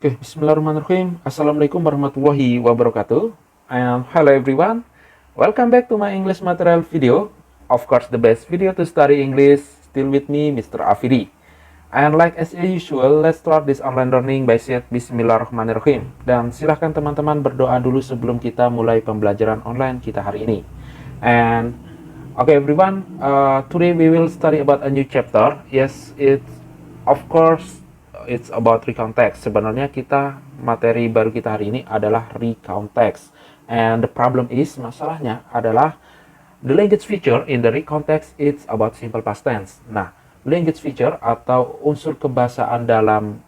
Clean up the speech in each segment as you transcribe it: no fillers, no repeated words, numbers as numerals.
Oke, bismillahirrahmanirrahim. Assalamualaikum warahmatullahi wabarakatuh. And hello everyone. Welcome back to my English material video. Of course, the best video to study English. Still with me, Mr. Afidi. And like as usual, let's start this online learning by saying bismillahirrahmanirrahim. Dan silahkan teman-teman berdoa dulu sebelum kita mulai pembelajaran online kita hari ini. And okay everyone, today we will study about a new chapter. Yes, of course it's about recount text. Sebenarnya materi baru kita hari ini adalah recount text. And the problem is, masalahnya adalah the language feature in the recount text it's about simple past tense. Nah, language feature atau unsur kebahasaan dalam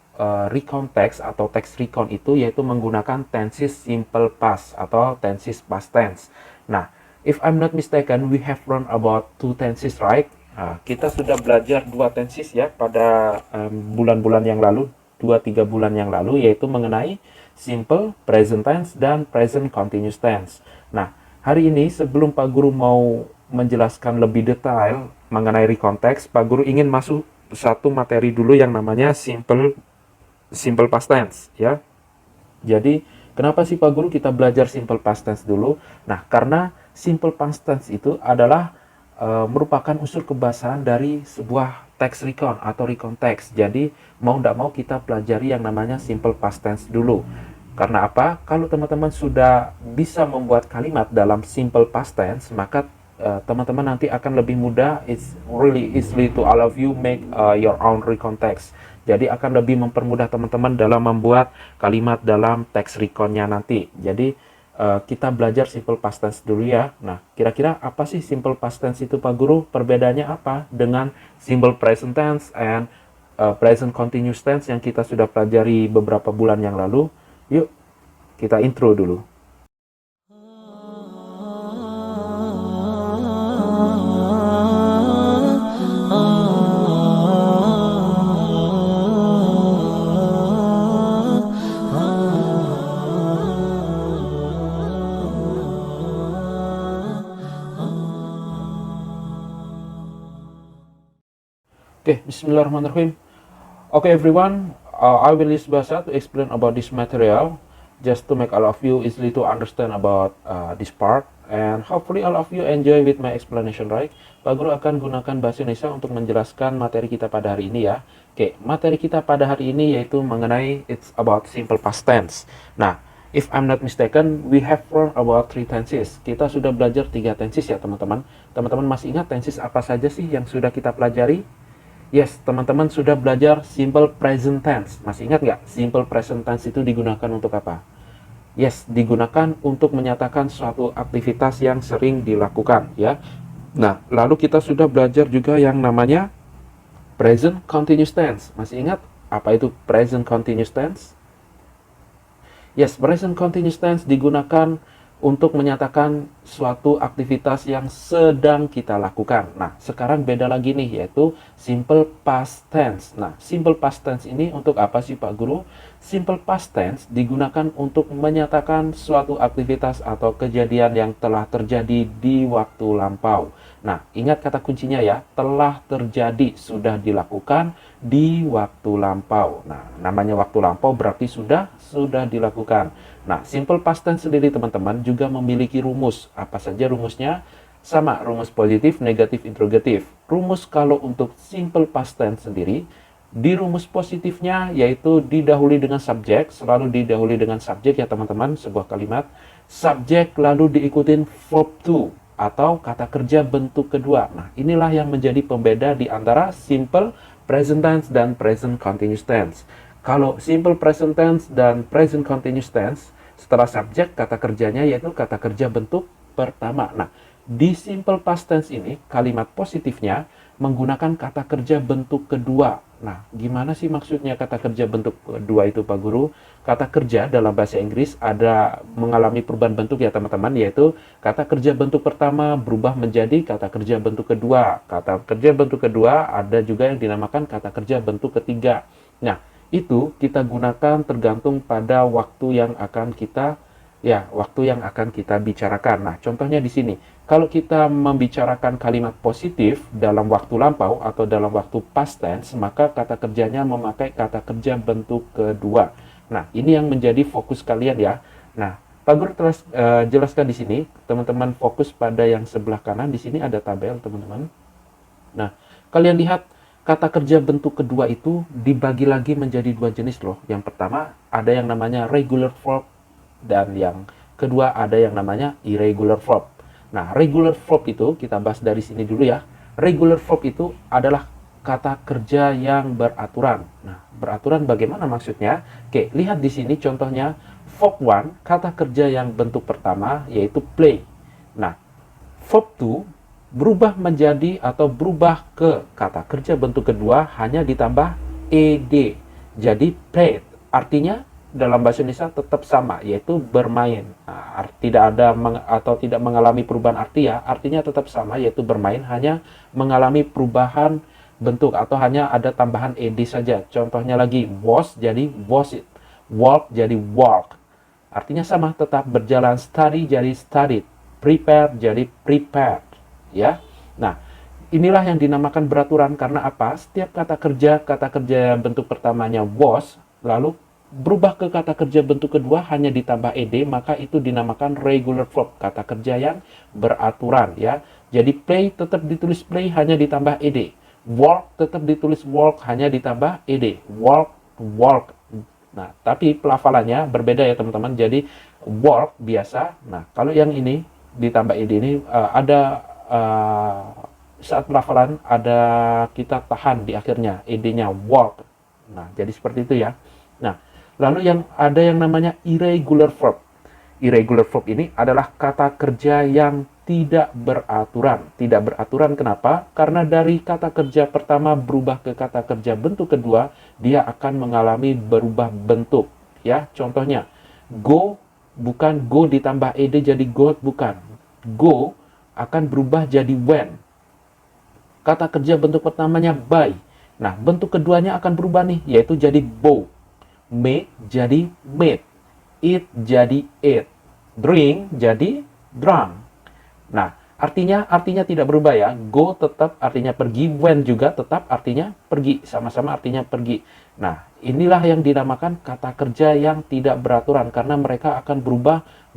recount text atau text recount itu yaitu menggunakan tenses simple past atau tenses past tense. Nah, if I'm not mistaken, we have learned about two tenses, right? Nah, kita sudah belajar dua tenses ya pada bulan-bulan yang lalu, 2-3 bulan yang lalu, yaitu mengenai simple present tense dan present continuous tense. Nah, hari ini sebelum Pak Guru mau menjelaskan lebih detail mengenai recount text, Pak Guru ingin masuk satu materi dulu yang namanya simple past tense ya. Jadi, kenapa sih Pak Guru kita belajar simple past tense dulu? Nah, karena simple past tense itu adalah merupakan unsur kebahasaan dari sebuah text recount atau recount text. Jadi mau tidak mau kita pelajari yang namanya simple past tense dulu. Karena apa? Kalau teman-teman sudah bisa membuat kalimat dalam simple past tense, maka teman-teman nanti akan lebih mudah. It's really easily to all of you make your own recount text. Jadi akan lebih mempermudah teman-teman dalam membuat kalimat dalam text recount-nya nanti. Jadi kita belajar simple past tense dulu ya. Nah, kira-kira apa sih simple past tense itu Pak Guru? Perbedaannya apa dengan simple present tense and present continuous tense yang kita sudah pelajari beberapa bulan yang lalu? Yuk, kita intro dulu. Okay, bismillahirrahmanirrahim. Okay everyone, I will use bahasa to explain about this material just to make all of you easily to understand about this part, and hopefully all of you enjoy with my explanation, right? Pak Guru akan gunakan bahasa Indonesia untuk menjelaskan materi kita pada hari ini ya. Oke, materi kita pada hari ini yaitu mengenai it's about simple past tense. Nah, if I'm not mistaken, we have learned about 3 tenses. Kita sudah belajar 3 tenses ya teman-teman. Teman-teman masih ingat tenses apa saja sih yang sudah kita pelajari? Yes, teman-teman sudah belajar simple present tense. Masih ingat nggak? Simple present tense itu digunakan untuk apa? Yes, digunakan untuk menyatakan suatu aktivitas yang sering dilakukan, ya. Nah, lalu kita sudah belajar juga yang namanya present continuous tense. Masih ingat apa itu present continuous tense? Yes, present continuous tense digunakan untuk menyatakan suatu aktivitas yang sedang kita lakukan. Nah, sekarang beda lagi nih, yaitu simple past tense. Nah, simple past tense ini untuk apa sih Pak Guru? Simple past tense digunakan untuk menyatakan suatu aktivitas atau kejadian yang telah terjadi di waktu lampau. Nah, ingat kata kuncinya ya, telah terjadi, sudah dilakukan di waktu lampau. Nah, namanya waktu lampau berarti sudah dilakukan. Nah, simple past tense sendiri teman-teman juga memiliki rumus. Apa saja rumusnya? Sama, rumus positif, negatif, interrogatif. Rumus kalau untuk simple past tense sendiri, di rumus positifnya yaitu didahului dengan subjek, selalu didahului dengan subjek ya teman-teman, sebuah kalimat. Subjek lalu diikutin verb to atau kata kerja bentuk kedua. Nah, inilah yang menjadi pembeda di antara simple present tense dan present continuous tense. Kalau simple present tense dan present continuous tense, setelah subjek kata kerjanya yaitu kata kerja bentuk pertama. Nah, di simple past tense ini kalimat positifnya menggunakan kata kerja bentuk kedua. Nah, gimana sih maksudnya kata kerja bentuk kedua itu Pak Guru? Kata kerja dalam bahasa Inggris ada mengalami perubahan bentuk ya teman-teman, yaitu kata kerja bentuk pertama berubah menjadi kata kerja bentuk kedua. Kata kerja bentuk kedua ada juga yang dinamakan kata kerja bentuk ketiga. Nah, itu kita gunakan tergantung pada waktu yang akan kita bicarakan. Nah, contohnya di sini. Kalau kita membicarakan kalimat positif dalam waktu lampau atau dalam waktu past tense, maka kata kerjanya memakai kata kerja bentuk kedua. Nah, ini yang menjadi fokus kalian ya. Nah, Pak Guru telah jelaskan di sini, teman-teman fokus pada yang sebelah kanan. Di sini ada tabel, teman-teman. Nah, kalian lihat kata kerja bentuk kedua itu dibagi lagi menjadi dua jenis loh. Yang pertama ada yang namanya regular verb dan yang kedua ada yang namanya irregular verb. Nah, regular verb itu kita bahas dari sini dulu ya. Regular verb itu adalah kata kerja yang beraturan. Nah, beraturan bagaimana maksudnya? Oke, lihat di sini contohnya verb 1, kata kerja yang bentuk pertama yaitu play. Nah, verb 2 berubah menjadi atau berubah ke kata kerja bentuk kedua hanya ditambah ed. Jadi played artinya dalam bahasa Indonesia tetap sama, yaitu bermain. Nah, tidak ada atau tidak mengalami perubahan arti ya, artinya tetap sama yaitu bermain, hanya mengalami perubahan bentuk atau hanya ada tambahan ed saja. Contohnya lagi was jadi was it, walk jadi walk. Artinya sama, tetap berjalan. Study jadi studied, prepare jadi prepared. Ya, nah inilah yang dinamakan beraturan. Karena apa? Setiap kata kerja bentuk pertamanya was, lalu berubah ke kata kerja bentuk kedua hanya ditambah ed, maka itu dinamakan regular verb, kata kerja yang beraturan ya. Jadi play tetap ditulis play hanya ditambah ed, walk tetap ditulis walk hanya ditambah ed, walk walk. Nah, tapi pelafalannya berbeda ya teman-teman. Jadi walk biasa. Nah, kalau yang ini ditambah ed ini ada saat pelafalan ada kita tahan di akhirnya ed-nya walk. Nah, jadi seperti itu ya. Nah, lalu yang ada yang namanya irregular verb. Irregular verb ini adalah kata kerja yang tidak beraturan. Tidak beraturan kenapa? Karena dari kata kerja pertama berubah ke kata kerja bentuk kedua, dia akan mengalami berubah bentuk. Ya, contohnya go bukan go ditambah ed jadi go, bukan. Go akan berubah jadi when. Kata kerja bentuk pertamanya buy. Nah, bentuk keduanya akan berubah nih, yaitu jadi bought. Make jadi made. Eat jadi ate. Drink jadi drunk. Nah, artinya tidak berubah ya. Go tetap artinya pergi, when juga tetap artinya pergi, sama-sama artinya pergi. Nah, inilah yang dinamakan kata kerja yang tidak beraturan karena mereka akan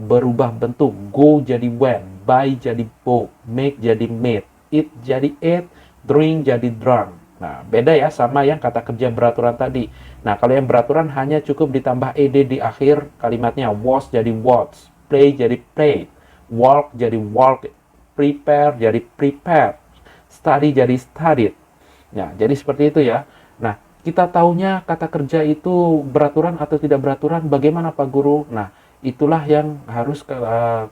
berubah bentuk. Go jadi when, buy jadi bought, make jadi made, eat jadi ate, drink jadi drunk. Nah, beda ya sama yang kata kerja beraturan tadi. Nah, kalau yang beraturan hanya cukup ditambah ed di akhir kalimatnya. Was jadi was, play jadi played, walk jadi walked, prepare jadi prepared, study jadi studied. Nah, jadi seperti itu ya. Nah, kita taunya kata kerja itu beraturan atau tidak beraturan bagaimana Pak Guru? Nah, itulah yang harus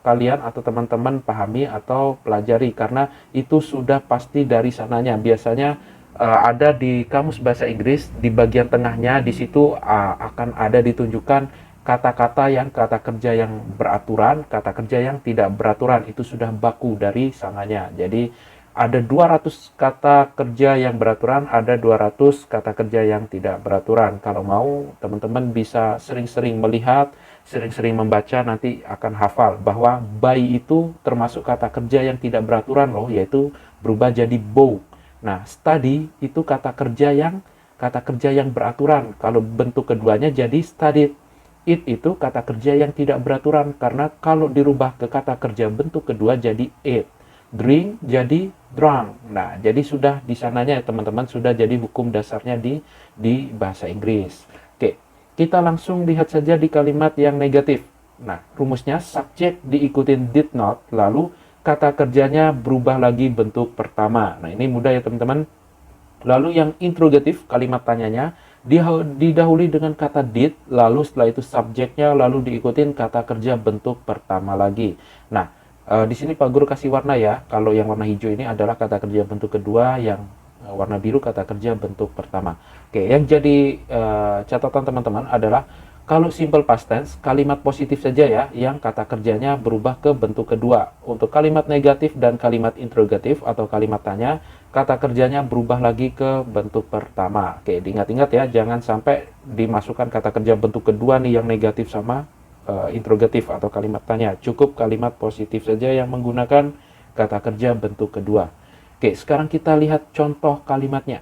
kalian atau teman-teman pahami atau pelajari karena itu sudah pasti dari sananya. Biasanya ada di kamus bahasa Inggris di bagian tengahnya, di situ akan ada ditunjukkan kata-kata yang kata kerja yang beraturan, kata kerja yang tidak beraturan, itu sudah baku dari sananya. Jadi ada 200 kata kerja yang beraturan, ada 200 kata kerja yang tidak beraturan. Kalau mau teman-teman bisa sering-sering melihat, sering-sering membaca, nanti akan hafal bahwa buy itu termasuk kata kerja yang tidak beraturan loh, yaitu berubah jadi bought. Nah, study itu kata kerja yang beraturan. Kalau bentuk keduanya jadi studied. Eat itu kata kerja yang tidak beraturan karena kalau dirubah ke kata kerja bentuk kedua jadi ate. Drink jadi drunk. Nah, jadi sudah di sananya ya teman-teman, sudah jadi hukum dasarnya di bahasa Inggris. Oke, kita langsung lihat saja di kalimat yang negatif. Nah, rumusnya subject diikutin did not, lalu kata kerjanya berubah lagi bentuk pertama. Nah, ini mudah ya teman-teman. Lalu yang interrogatif, kalimat tanyanya didahului dengan kata did, lalu setelah itu subjeknya, lalu diikutin kata kerja bentuk pertama lagi. Nah, di sini Pak Guru kasih warna ya. Kalau yang warna hijau ini adalah kata kerja bentuk kedua, yang warna biru kata kerja bentuk pertama. Oke, yang jadi catatan teman-teman adalah kalau simple past tense, kalimat positif saja ya, yang kata kerjanya berubah ke bentuk kedua. Untuk kalimat negatif dan kalimat interrogatif atau kalimat tanya, kata kerjanya berubah lagi ke bentuk pertama. Oke, diingat-ingat ya, jangan sampai dimasukkan kata kerja bentuk kedua nih yang negatif sama interrogatif atau kalimat tanya. Cukup kalimat positif saja yang menggunakan kata kerja bentuk kedua. Oke, sekarang kita lihat contoh kalimatnya.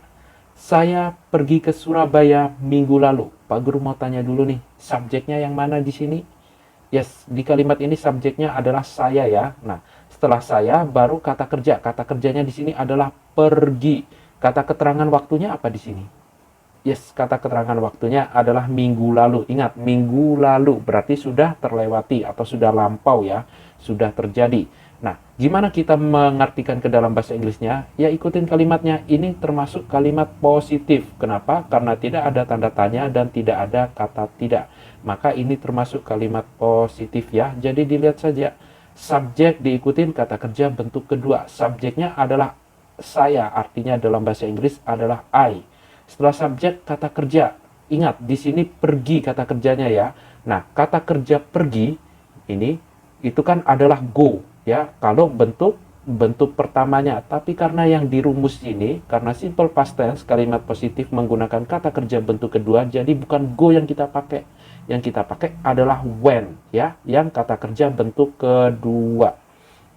Saya pergi ke Surabaya minggu lalu. Pak Guru mau tanya dulu nih, subjeknya yang mana di sini? Yes, di kalimat ini subjeknya adalah saya ya. Nah, setelah saya baru kata kerja. Kata kerjanya di sini adalah pergi. Kata keterangan waktunya apa di sini? Yes, kata keterangan waktunya adalah minggu lalu. Ingat, minggu lalu berarti sudah terlewati atau sudah lampau ya, sudah terjadi. Nah, gimana kita mengartikan ke dalam bahasa Inggrisnya? Ya, ikutin kalimatnya. Ini termasuk kalimat positif. Kenapa? Karena tidak ada tanda tanya dan tidak ada kata tidak. Maka ini termasuk kalimat positif ya. Jadi dilihat saja. Subjek diikutin kata kerja bentuk kedua. Subjeknya adalah saya, artinya dalam bahasa Inggris adalah I. Setelah subjek kata kerja. Ingat, di sini pergi kata kerjanya ya. Nah, kata kerja pergi ini itu kan adalah go ya. Kalau bentuk pertamanya, tapi karena yang di rumus ini karena simple past tense kalimat positif menggunakan kata kerja bentuk kedua, jadi bukan go yang kita pakai. Yang kita pakai adalah when ya, yang kata kerja bentuk kedua.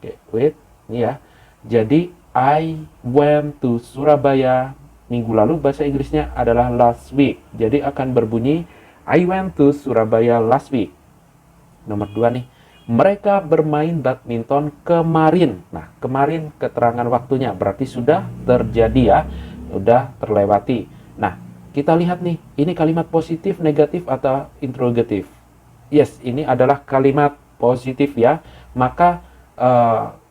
Oke, wait, ini ya. Jadi I went to Surabaya minggu lalu, bahasa Inggrisnya adalah last week. Jadi akan berbunyi I went to Surabaya last week. Nomor 2 nih. Mereka bermain badminton kemarin. Nah, kemarin keterangan waktunya berarti sudah terjadi ya. Sudah terlewati. Nah, kita lihat nih. Ini kalimat positif, negatif, atau interrogatif? Yes, ini adalah kalimat positif ya. Maka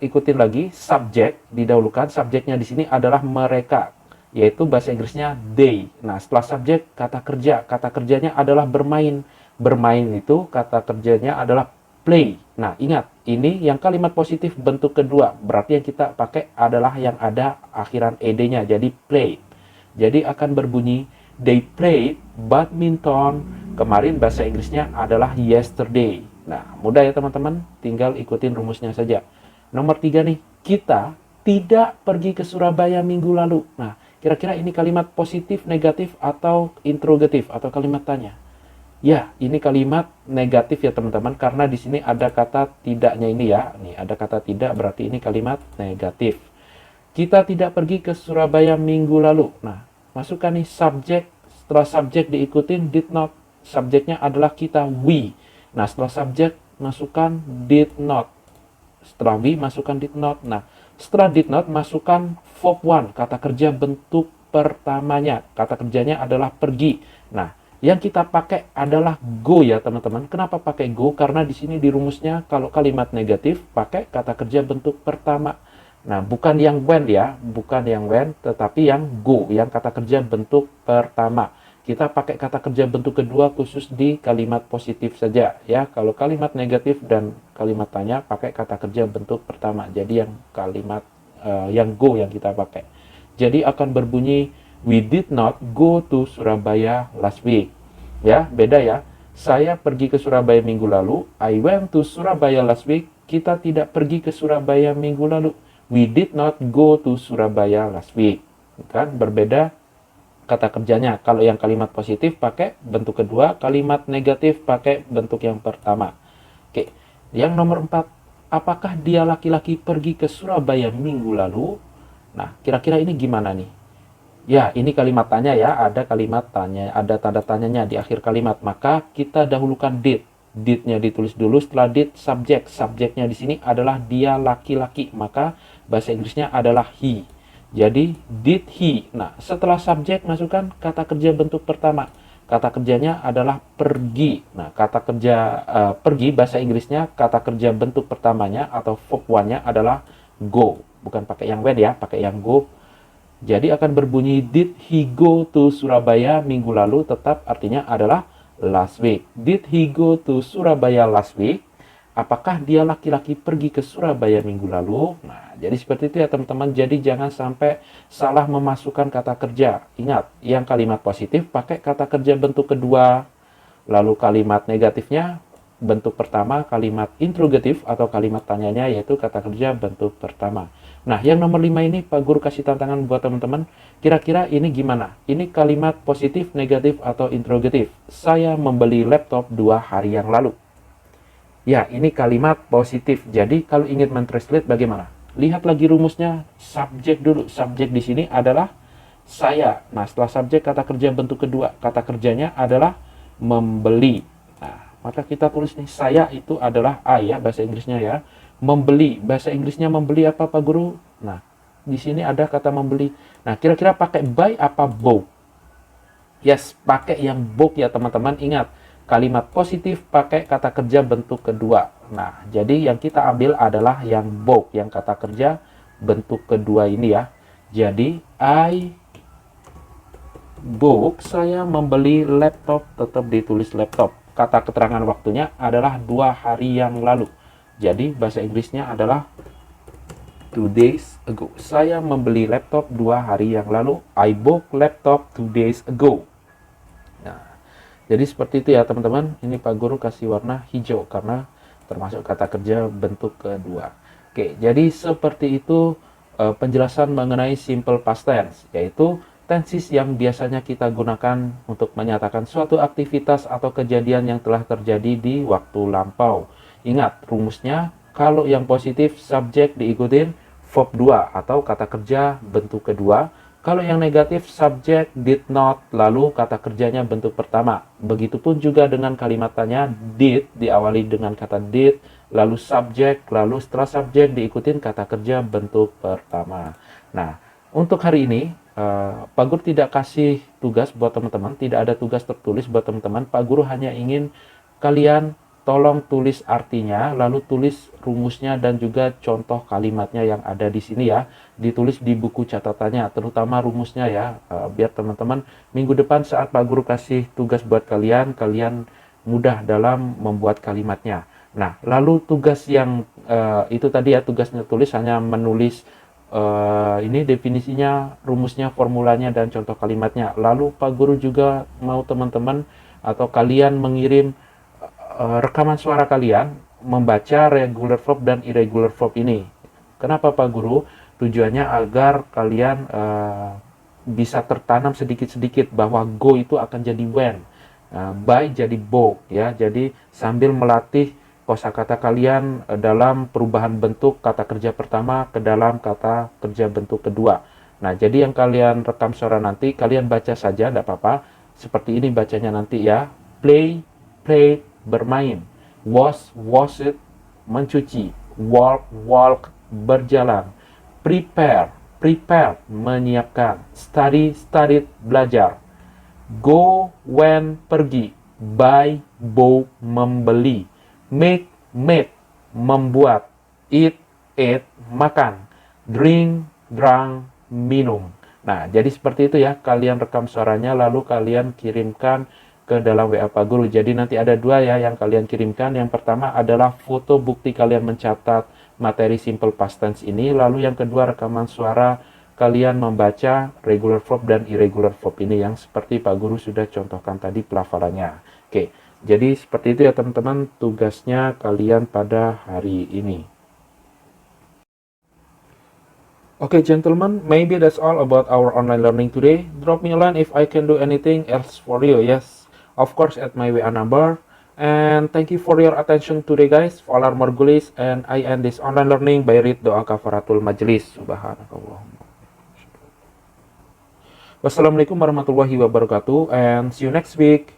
ikutin lagi. Subjek didahulukan. Subjeknya di sini adalah mereka, yaitu bahasa Inggrisnya they. Nah, setelah subjek kata kerja. Kata kerjanya adalah bermain. Bermain itu kata kerjanya adalah play. Nah, ingat, ini yang kalimat positif bentuk kedua. Berarti yang kita pakai adalah yang ada akhiran ed-nya. Jadi play. Jadi akan berbunyi they played badminton. Kemarin bahasa Inggrisnya adalah yesterday. Nah, mudah ya teman-teman. Tinggal ikutin rumusnya saja. Nomor 3 nih. Kita tidak pergi ke Surabaya minggu lalu. Nah, kira-kira ini kalimat positif, negatif, atau interrogatif, atau kalimat tanya? Ya, ini kalimat negatif ya teman-teman, karena di sini ada kata tidaknya ini ya. Nih, ada kata tidak, berarti ini kalimat negatif. Kita tidak pergi ke Surabaya minggu lalu. Nah, masukkan nih subjek. Setelah subjek diikutin did not. Subjeknya adalah kita, we. Nah, setelah subjek masukkan did not. Setelah we masukkan did not. Nah, setelah did not masukkan verb 1, kata kerja bentuk pertamanya. Kata kerjanya adalah pergi. Nah, yang kita pakai adalah go ya teman-teman. Kenapa pakai go? Karena di sini di rumusnya kalau kalimat negatif pakai kata kerja bentuk pertama. Nah, bukan yang when ya, bukan yang when, tetapi yang go, yang kata kerja bentuk pertama. Kita pakai kata kerja bentuk kedua khusus di kalimat positif saja ya. Kalau kalimat negatif dan kalimat tanya pakai kata kerja bentuk pertama. Jadi yang kalimat yang go yang kita pakai. Jadi akan berbunyi we did not go to Surabaya last week. Ya, beda ya. Saya pergi ke Surabaya minggu lalu. I went to Surabaya last week. Kita tidak pergi ke Surabaya minggu lalu. We did not go to Surabaya last week. Kan berbeda kata kerjanya. Kalau yang kalimat positif pakai bentuk kedua, kalimat negatif pakai bentuk yang pertama. Oke, yang nomor 4, apakah dia laki-laki pergi ke Surabaya minggu lalu? Nah, kira-kira ini gimana nih? Ya, ini kalimat tanya ya, ada kalimat tanya, ada tanda tanyanya di akhir kalimat. Maka kita dahulukan did. Did-nya ditulis dulu, setelah did subjek. Subjeknya di sini adalah dia laki-laki, maka bahasa Inggrisnya adalah he. Jadi did he. Nah, setelah subjek masukkan kata kerja bentuk pertama. Kata kerjanya adalah pergi. Nah, kata kerja pergi bahasa Inggrisnya kata kerja bentuk pertamanya atau verb 1-nya adalah go. Bukan pakai yang when ya, pakai yang go. Jadi akan berbunyi did he go to Surabaya minggu lalu, tetap artinya adalah last week. Did he go to Surabaya last week? Apakah dia laki-laki pergi ke Surabaya minggu lalu? Nah, jadi seperti itu ya teman-teman. Jadi jangan sampai salah memasukkan kata kerja. Ingat, yang kalimat positif pakai kata kerja bentuk kedua. Lalu kalimat negatifnya bentuk pertama, kalimat interrogatif atau kalimat tanyanya yaitu kata kerja bentuk pertama. Nah, yang nomor 5 ini Pak Guru kasih tantangan buat teman-teman. Kira-kira ini gimana? Ini kalimat positif, negatif, atau interrogatif. Saya membeli laptop 2 hari yang lalu. Ya, ini kalimat positif. Jadi kalau ingin mentranslate bagaimana? Lihat lagi rumusnya, subjek dulu. Subjek di sini adalah saya. Nah, setelah subjek kata kerja bentuk kedua, kata kerjanya adalah membeli. Nah, maka kita tulis nih, saya itu adalah I ya, bahasa Inggrisnya ya. Membeli, bahasa Inggrisnya membeli apa Pak Guru? Nah, di sini ada kata membeli. Nah, kira-kira pakai buy apa bought? Yes, pakai yang bought ya teman-teman. Ingat, kalimat positif pakai kata kerja bentuk kedua. Nah, jadi yang kita ambil adalah yang bought, yang kata kerja bentuk kedua ini ya. Jadi, I bought, saya membeli laptop, tetap ditulis laptop. Kata keterangan waktunya adalah 2 hari yang lalu. Jadi, bahasa Inggrisnya adalah 2 days ago. Saya membeli laptop 2 hari yang lalu. I bought laptop 2 days ago. Jadi seperti itu ya teman-teman. Ini Pak Guru kasih warna hijau karena termasuk kata kerja bentuk kedua. Oke, jadi seperti itu penjelasan mengenai simple past tense, yaitu tenses yang biasanya kita gunakan untuk menyatakan suatu aktivitas atau kejadian yang telah terjadi di waktu lampau. Ingat rumusnya, kalau yang positif subjek diikutin verb 2 atau kata kerja bentuk kedua. Kalau yang negatif, subject did not, lalu kata kerjanya bentuk pertama. Begitupun juga dengan kalimat tanya, did, diawali dengan kata did, lalu subject, lalu setelah subject diikutin kata kerja bentuk pertama. Nah, untuk hari ini, Pak Guru tidak kasih tugas buat teman-teman, tidak ada tugas tertulis buat teman-teman. Pak Guru hanya ingin kalian tolong tulis artinya, lalu tulis rumusnya dan juga contoh kalimatnya yang ada di sini ya. Ditulis di buku catatannya, terutama rumusnya ya, biar teman-teman minggu depan saat Pak Guru kasih tugas buat kalian, kalian mudah dalam membuat kalimatnya. Nah, lalu tugas yang itu tadi ya, tugasnya tulis hanya menulis ini definisinya, rumusnya, formulanya, dan contoh kalimatnya. Lalu Pak Guru juga mau teman-teman atau kalian mengirim rekaman suara kalian membaca regular verb dan irregular verb ini. Kenapa Pak Guru? Tujuannya agar kalian bisa tertanam sedikit-sedikit bahwa go itu akan jadi when, buy jadi bought ya. Jadi sambil melatih kosakata kalian dalam perubahan bentuk kata kerja pertama ke dalam kata kerja bentuk kedua. Nah, jadi yang kalian rekam suara nanti kalian baca saja, tidak apa-apa. Seperti ini bacanya nanti ya. Play, play, bermain. Wash, wash it, mencuci. Walk, walk, berjalan. Prepare, prepare, menyiapkan. Study, studied, belajar. Go, when, pergi. Buy, bought, membeli. Make, made, membuat. Eat, ate, makan. Drink, drank, minum. Nah, jadi seperti itu ya. Kalian rekam suaranya lalu kalian kirimkan ke dalam WA Pak Guru. Jadi nanti ada 2 ya yang kalian kirimkan. Yang pertama adalah foto bukti kalian mencatat materi simple past tense ini. Lalu yang kedua rekaman suara kalian membaca regular verb dan irregular verb ini yang seperti Pak Guru sudah contohkan tadi pelafalannya. Oke, jadi seperti itu ya teman-teman tugasnya kalian pada hari ini. Okay, gentlemen, maybe that's all about our online learning today. Drop me a line if I can do anything else for you. Yes, of course, at my WA number. And thank you for your attention today, guys. Falar Margulis, and I end this online learning by read doa kafaratul majlis. Subhanakallah. Wassalamualaikum warahmatullahi wabarakatuh, and see you next week.